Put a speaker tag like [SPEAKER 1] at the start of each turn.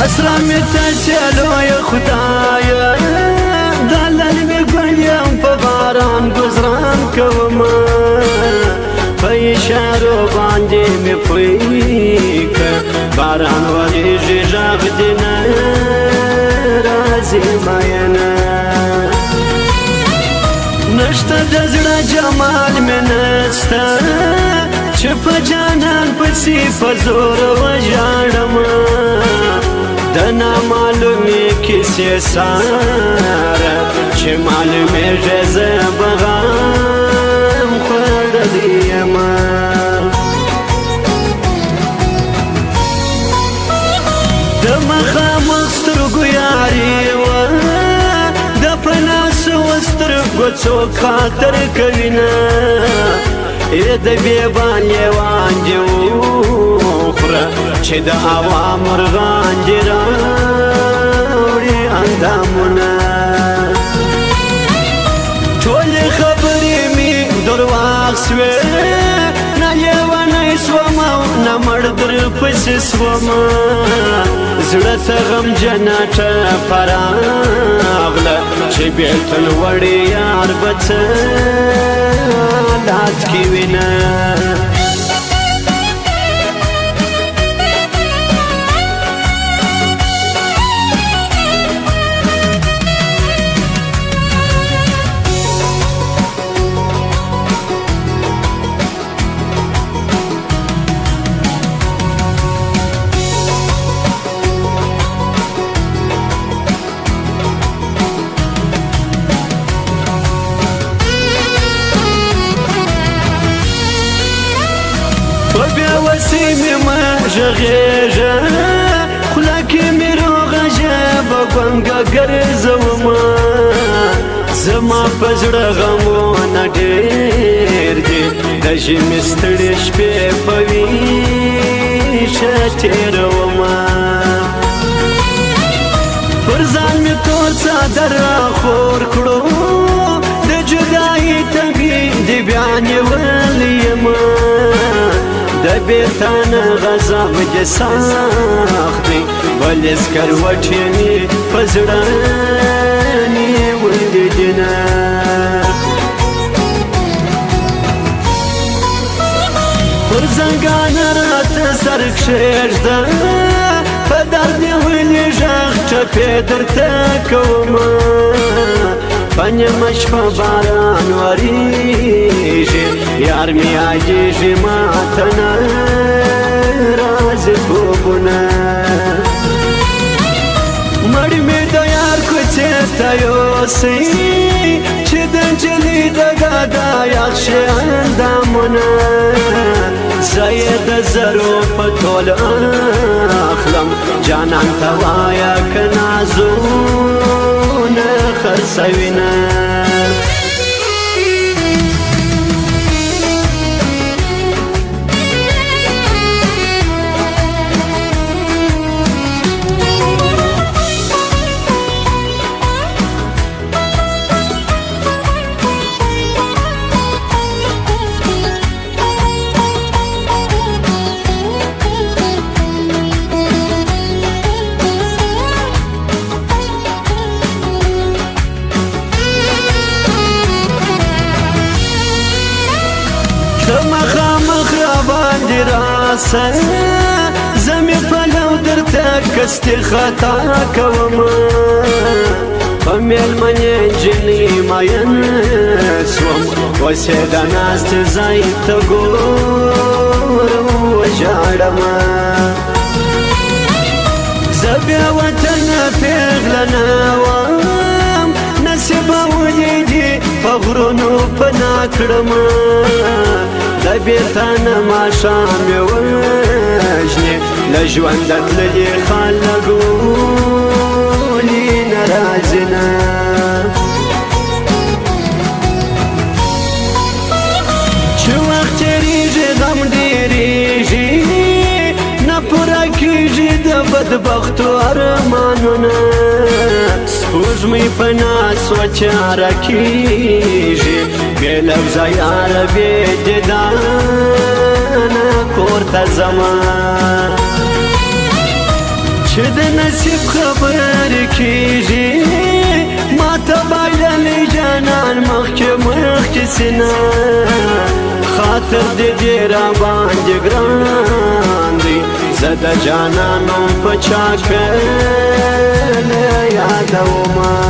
[SPEAKER 1] اسرا می تسلو یا خدایا دلل می گلیم په باران گزران کوما په اشارو باندې می پوي ک باران وریږي ژغ دینه رازي ماینا نشته د زړه جمال مې نسته چې په جانان پسې په زور وژاړم د نامعلومې کیسې ساره چې معلومېږي زه به غم خوړلی یمه د مخامخ سترګو یاري وه د په ناسو سترګو څوک خاطر کوینه د بیبان لیوان دې وخوره چې د هوا مرغان دې راوړي اندامونه ټولې خبرې مې درواغ سوې نه لیونی سوم او نه مړ در پسې سوم زړه ته غمجنه ټپه راغله چې بېلتون وړې یار به څه حالات کې وینه وسیمې ما ږغېږه خوله کې مې روغه ژبه ګونګه ګرځومه زما په زړه غمونه ډېر دي د ژمې ستړې شپې په ویښه تېرومه پر ځان مې تور څادر راخور کړو د جدایي تږي دې بیا نیولی یمه د بیرتان غضب دې سخت دی ولې سکروټې مې په زړه نیولې دینه پر زنګان راته سر کښېږده په درد نیولې غږ ټپې درته کومه په نیمه شپه باران وریږي یار مې یادېږي ماته نه راځي خوبونه مړ مې د یار کوڅې ته یوسئ چې د نجلۍ د ګاډه یخ شي اندامونه زه یې د زرو په تول اخلم جانان ته وایه که نازونه خرڅوینه مخامخ را باندې راسه زه مې پلو درته کستې خطا کومه په مېلمنې نجلۍ مین سوم اوس یې د ناستې ځای ته ګورم وژاړمه زه بیا وطنه پېغله نه وم نصیبه ولیدي په غرونو پناه کړمه د بیرتانه ماښام یې وژنې له ژونده تللي خلک ولې نه راځي نه چې وخت تېرېږي غم ډېرېږي نه پوره کېږي د بدبختو ارمانونه سپوږمۍ په ناز وچاره کېږي بې لفظه یاره بې دیدانه کور ته ځمه چې د نصیب خبرې کېږي ماته بایللی جانان مخکې سینه خاطر دې دې راباندې ګران دی زه د جانان نوم په چا کله یادومه